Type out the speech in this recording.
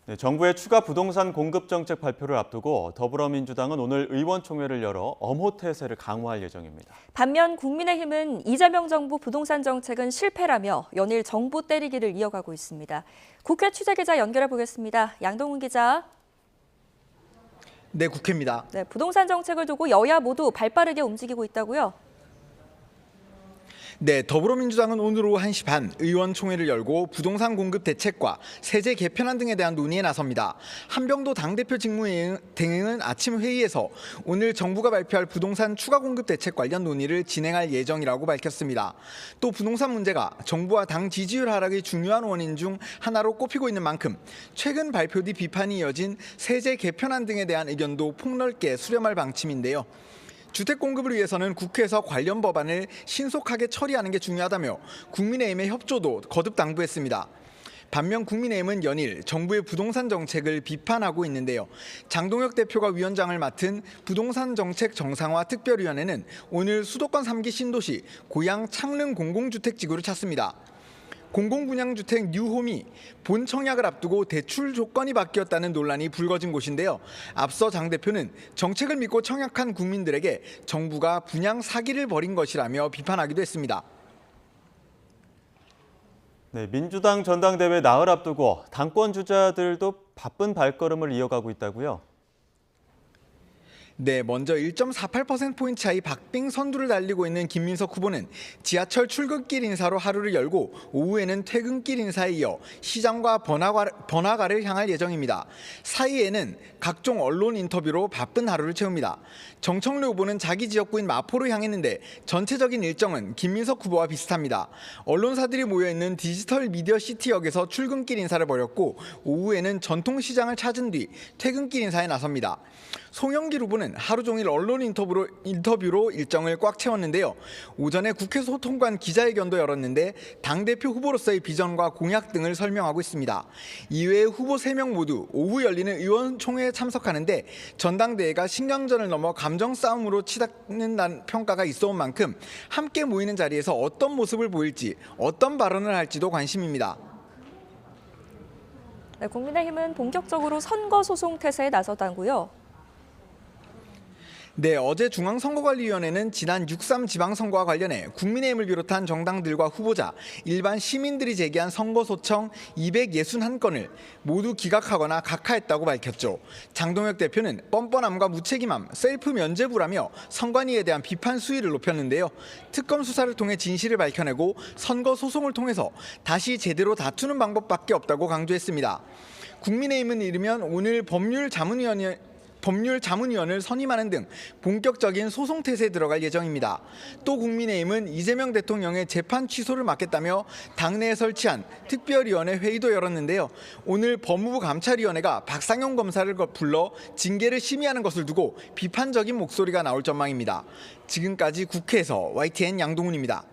네, 정부의 추가 부동산 공급 정책 발표를 앞두고 더불어민주당은 오늘 의원총회를 열어 엄호태세를 강화할 예정입니다. 반면 국민의힘은 이재명 정부 부동산 정책은 실패라며 연일 정부 때리기를 이어가고 있습니다. 국회 취재기자 연결해 보겠습니다. 양동훈 기자. 네, 국회입니다. 네, 부동산 정책을 두고 여야 모두 발빠르게 움직이고 있다고요? 네, 더불어민주당은 오늘 오후 1시 반 의원총회를 열고 부동산 공급 대책과 세제 개편안 등에 대한 논의에 나섭니다. 한병도 당대표 직무대행은 아침 회의에서 오늘 정부가 발표할 부동산 추가 공급 대책 관련 논의를 진행할 예정이라고 밝혔습니다. 또 부동산 문제가 정부와 당 지지율 하락의 중요한 원인 중 하나로 꼽히고 있는 만큼 최근 발표 뒤 비판이 이어진 세제 개편안 등에 대한 의견도 폭넓게 수렴할 방침인데요. 주택 공급을 위해서는 국회에서 관련 법안을 신속하게 처리하는 게 중요하다며 국민의힘의 협조도 거듭 당부했습니다. 반면 국민의힘은 연일 정부의 부동산 정책을 비판하고 있는데요. 장동혁 대표가 위원장을 맡은 부동산 정책 정상화 특별위원회는 오늘 수도권 3기 신도시 고양 창릉 공공주택지구를 찾습니다. 공공분양주택 뉴홈이 본 청약을 앞두고 대출 조건이 바뀌었다는 논란이 불거진 곳인데요. 앞서 장 대표는 정책을 믿고 청약한 국민들에게 정부가 분양 사기를 벌인 것이라며 비판하기도 했습니다. 네, 민주당 전당대회 나흘 앞두고 당권 주자들도 바쁜 발걸음을 이어가고 있다고요? 네, 먼저 1.48%포인트 차이 박빙 선두를 달리고 있는 김민석 후보는 지하철 출근길 인사로 하루를 열고 오후에는 퇴근길 인사에 이어 시장과 번화가를 향할 예정입니다. 사이에는 각종 언론 인터뷰로 바쁜 하루를 채웁니다. 정청래 후보는 자기 지역구인 마포로 향했는데 전체적인 일정은 김민석 후보와 비슷합니다. 언론사들이 모여있는 디지털 미디어 시티역에서 출근길 인사를 벌였고 오후에는 전통시장을 찾은 뒤 퇴근길 인사에 나섭니다. 송영길 후보는 하루 종일 언론 인터뷰로 일정을 꽉 채웠는데요. 오전에 국회 소통관 기자회견도 열었는데 당대표 후보로서의 비전과 공약 등을 설명하고 있습니다. 이외에 후보 3명 모두 오후 열리는 의원총회에 참석하는데 전당대회가 신경전을 넘어 감정 싸움으로 치닫는 평가가 있어온 만큼 함께 모이는 자리에서 어떤 모습을 보일지 어떤 발언을 할지도 관심입니다. 네, 국민의힘은 본격적으로 선거 소송 태세에 나섰다고요? 네, 어제 중앙선거관리위원회는 지난 6.3 지방선거와 관련해 국민의힘을 비롯한 정당들과 후보자, 일반 시민들이 제기한 선거소청 261건을 모두 기각하거나 각하했다고 밝혔죠. 장동혁 대표는 뻔뻔함과 무책임함, 셀프 면죄부라며 선관위에 대한 비판 수위를 높였는데요. 특검 수사를 통해 진실을 밝혀내고 선거소송을 통해서 다시 제대로 다투는 방법밖에 없다고 강조했습니다. 국민의힘은 이르면 오늘 법률자문위원을 선임하는 등 본격적인 소송 태세에 들어갈 예정입니다. 또 국민의힘은 이재명 대통령의 재판 취소를 막겠다며 당내에 설치한 특별위원회 회의도 열었는데요. 오늘 법무부 감찰위원회가 박상영 검사를 불러 징계를 심의하는 것을 두고 비판적인 목소리가 나올 전망입니다. 지금까지 국회에서 YTN 양동훈입니다.